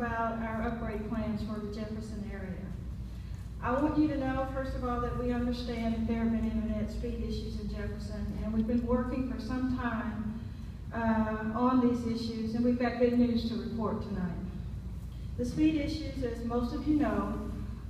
about our upgrade plans for the Jefferson area. I want you to know, first of all, that we understand that there have been internet speed issues in Jefferson, and we've been working for some time on these issues, and we've got good news to report tonight. The speed issues, as most of you know,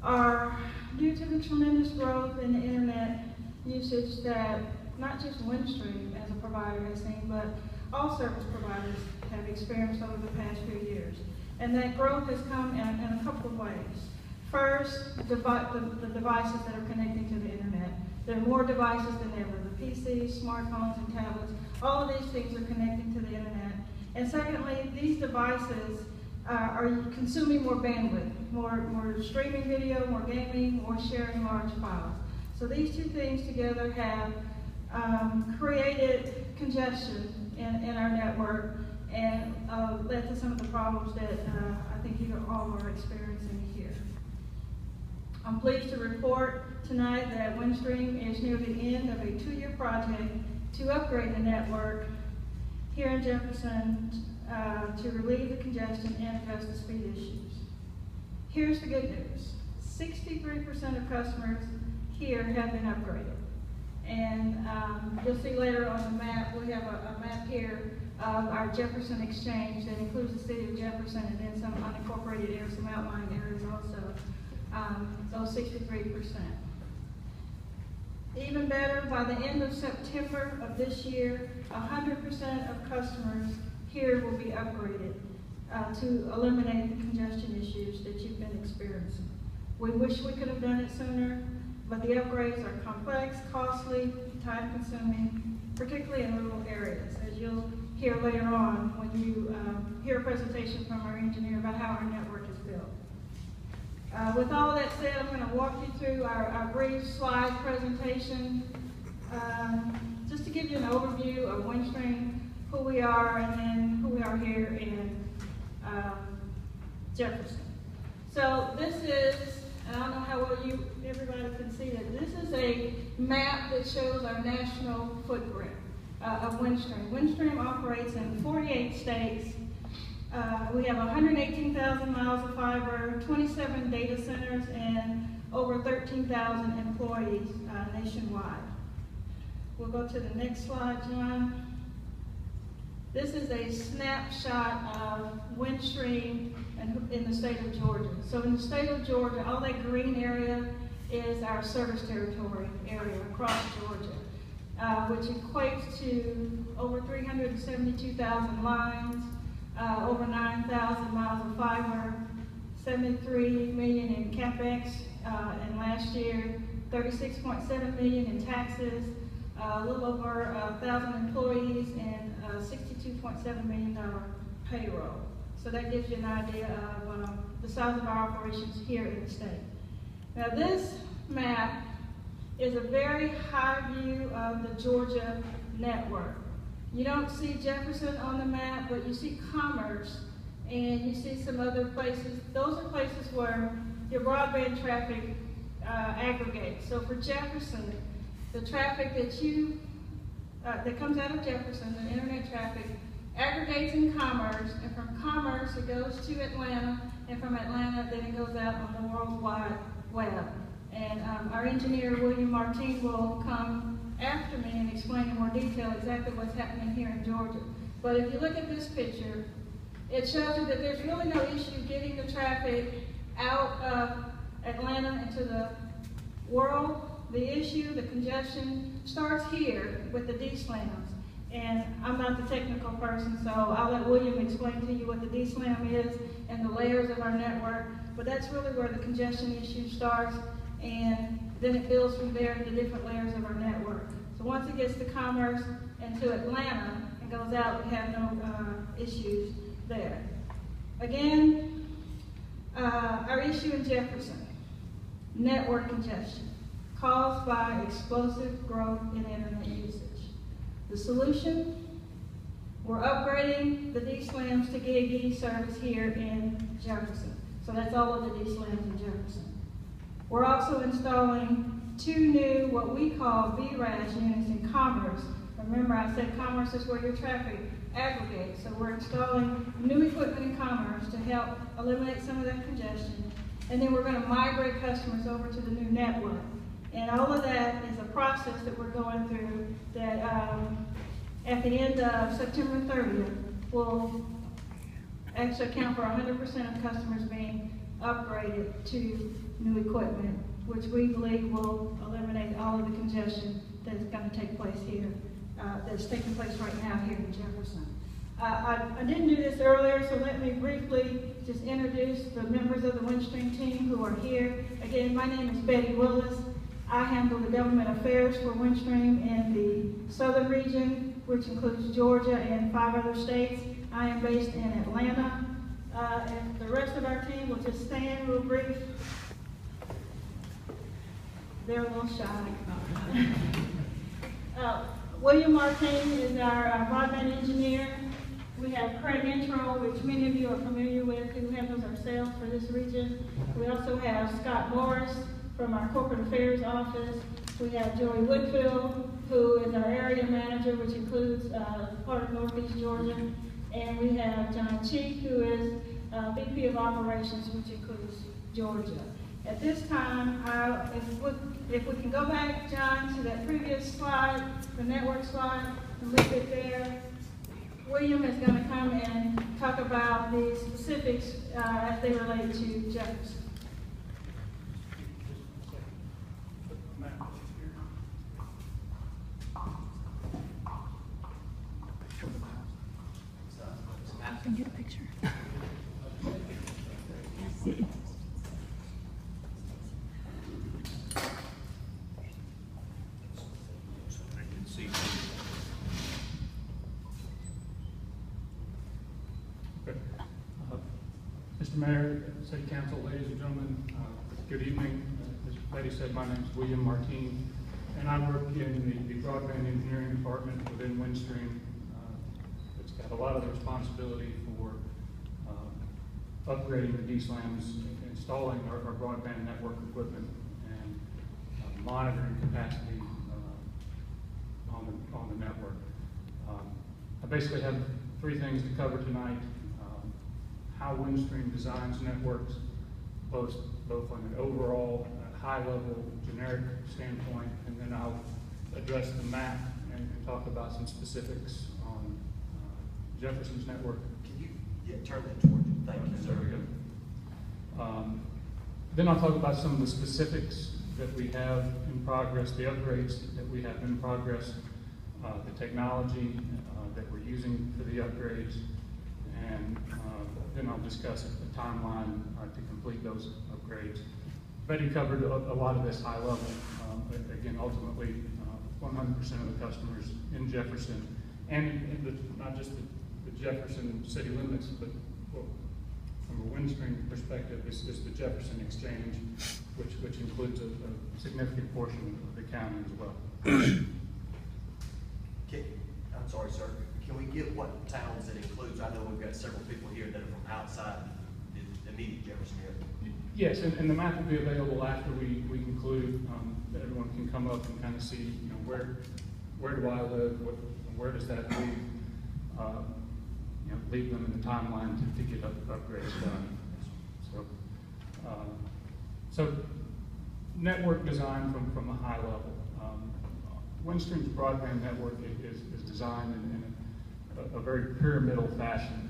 are due to the tremendous growth in the internet usage that not just Windstream as a provider has seen, but all service providers have experienced over the past few years. And that growth has come in a couple of ways. First, the devices that are connecting to the internet. There are more devices than ever. The PCs, smartphones, and tablets, all of these things are connecting to the internet. And secondly, these devices are consuming more bandwidth, more streaming video, more gaming, more sharing large files. So these two things together have created congestion in our network and led to some of the problems that I think you all are experiencing here. I'm pleased to report tonight that Windstream is near the end of a 2-year project to upgrade the network here in Jefferson to relieve the congestion and address the speed issues. Here's the good news. 63% of customers here have been upgraded. And you'll see later on the map, we have a map here of our Jefferson exchange that includes the city of Jefferson and then some unincorporated areas, some outlying areas also, those 63%. Even better, by the end of September of this year, 100% of customers here will be upgraded to eliminate the congestion issues that you've been experiencing. We wish we could have done it sooner, but the upgrades are complex, costly, time-consuming, particularly in rural areas, as you'll hear later on when you hear a presentation from our engineer about how our network is built. With all that said, I'm going to walk you through our brief slide presentation just to give you an overview of Windstream, who we are, and then who we are here in Jefferson. So this is, and I don't know how well everybody can see that, this is a map that shows our national footprint of Windstream. Windstream operates in 48 states. We have 118,000 miles of fiber, 27 data centers, and over 13,000 employees nationwide. We'll go to the next slide, John. This is a snapshot of Windstream in the state of Georgia. So in the state of Georgia, all that green area is our service territory area across Georgia, which equates to over 372,000 lines, over 9,000 miles of fiber, 73 million in CapEx in last year, 36.7 million in taxes, a little over 1,000 employees, and $62.7 million payroll. So that gives you an idea of the size of our operations here in the state. Now this map is a very high view of the Georgia network. You don't see Jefferson on the map, but you see Commerce, and you see some other places. Those are places where your broadband traffic aggregates. So for Jefferson, the traffic that comes out of Jefferson, the internet traffic, aggregates in Commerce, and from Commerce it goes to Atlanta, and from Atlanta then it goes out on the World Wide Web. And our engineer, William Martin, will come after me and explain in more detail exactly what's happening here in Georgia. But if you look at this picture, it shows you that there's really no issue getting the traffic out of Atlanta into the world. The issue, the congestion, starts here with the DSLAMs. And I'm not the technical person, so I'll let William explain to you what the DSLAM is and the layers of our network. But that's really where the congestion issue starts, and then it builds from there into different layers of our network. So once it gets to Commerce and to Atlanta and goes out, we have no issues there. Again, our issue in Jefferson, network congestion caused by explosive growth in internet usage. The solution, we're upgrading the DSLAMs to Gig E service here in Jefferson. So that's all of the DSLAMs in Jefferson. We're also installing 2 new, what we call VRAS units in Commerce. Remember, I said Commerce is where your traffic aggregates. So we're installing new equipment in Commerce to help eliminate some of that congestion. And then we're going to migrate customers over to the new network. And all of that is a process that we're going through that at the end of September 30th will actually account for 100% of customers being upgraded to new equipment, which we believe will eliminate all of the congestion that is going to take place here, that's taking place right now here in Jefferson. I didn't do this earlier, so let me briefly just introduce the members of the Windstream team who are here. Again, my name is Betty Willis. I handle the government affairs for Windstream in the southern region, which includes Georgia and 5 other states. I am based in Atlanta. And the rest of our team will just stand real brief. They're a little shy. William Martin is our broadband engineer. We have Craig Intro, which many of you are familiar with, who handles our sales for this region. We also have Scott Morris from our corporate affairs office. We have Joey Woodfield, who is our area manager, which includes part of Northeast Georgia. And we have John Cheek, who is VP of operations, which includes Georgia. At this time, if we can go back, John, to that previous slide, the network slide, and leave it there. William is going to come and talk about the specifics as they relate to Jefferson. I can get a picture. Mr. Mayor, City Council, ladies and gentlemen, good evening. As Betty said, my name is William Martin, and I work in the broadband engineering department within Windstream. It's got a lot of the responsibility for upgrading the DSLAMs, installing our broadband network equipment, and monitoring capacity on the network. I basically have 3 things to cover tonight. How Windstream designs networks, both on an overall high-level generic standpoint, and then I'll address the map and talk about some specifics on Jefferson's network. Can you turn that towards you? Thank you, sir. There we go. Then I'll talk about some of the specifics that we have in progress, the upgrades that we have in progress, the technology that we're using for the upgrades, and then I'll discuss a timeline to complete those upgrades. Betty covered a lot of this high level. Again, ultimately, 100% of the customers in Jefferson, and not just the Jefferson city limits, but from a Windstream perspective, is the Jefferson Exchange, which includes a significant portion of the county as well. I'm sorry, sir. Can we get what towns it includes? I know we've got several people here that are from outside the immediate Jefferson area. Yes, and the map will be available after we conclude. That everyone can come up and kind of see, where do I live? Where does that leave? Leave them in the timeline to get upgrades done. So network design from a high level. Windstream's broadband network is designed in a very pyramidal fashion.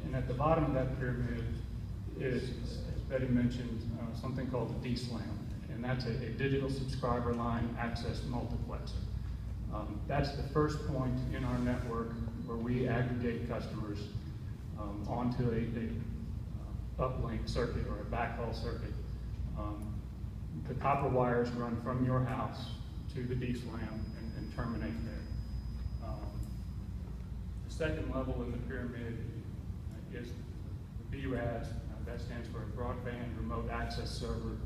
And at the bottom of that pyramid is, as Betty mentioned, something called a DSLAM. And that's a digital subscriber line access multiplexer. That's the first point in our network where we aggregate customers onto a uplink circuit or a backhaul circuit. The copper wires run from your house to the DSLAM and terminate there. The second level in the pyramid is the BRAS. That stands for a Broadband Remote Access Server.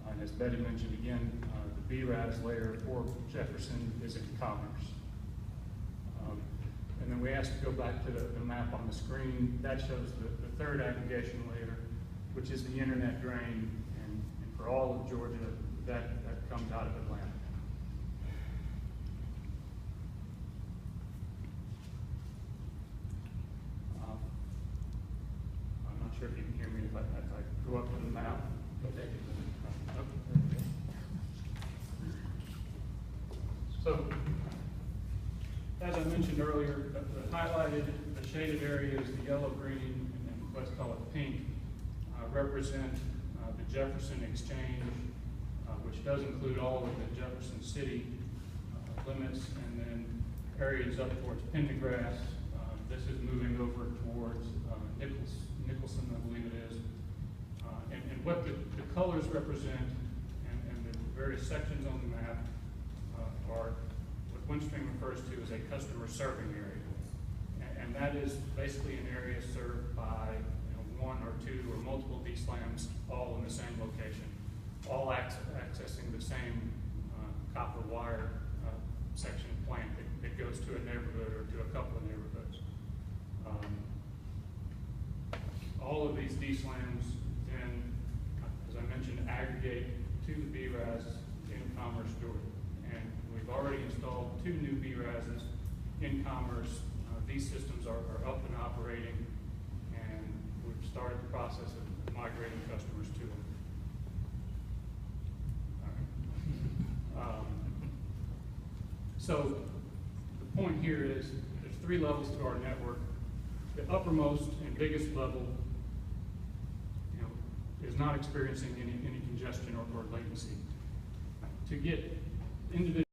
And as Betty mentioned again, the BRAS layer for Jefferson is in commerce. And then we asked to go back to the map on the screen. That shows the third aggregation layer, which is the internet drain. And for all of Georgia, that comes out of Atlanta. I'm not sure if you can hear me if I go up to the map. So, as I mentioned earlier, the highlighted, the shaded areas, the yellow, green, and let's call it pink, represent the Jefferson exchange, which does include all of the Jefferson city limits, and then areas up towards Pendergrass. This is moving over towards Nicholson, I believe it is. And what the colors represent and the various sections on the map are what Windstream refers to as a customer serving area. And that is basically an area served by one or two or multiple DSLAMs all in the same location, all accessing the same copper wire section plant that goes to a neighborhood or to a couple of neighborhoods. All of these DSLAMs then, as I mentioned, aggregate to the BRAS in Commerce, Georgia. And we've already installed 2 new BRASs in Commerce. These systems are up and operating, and we've started the process of migrating customers to them. All right. So the point here is there's 3 levels to our network. The uppermost and biggest level, is not experiencing any congestion or latency. To get individual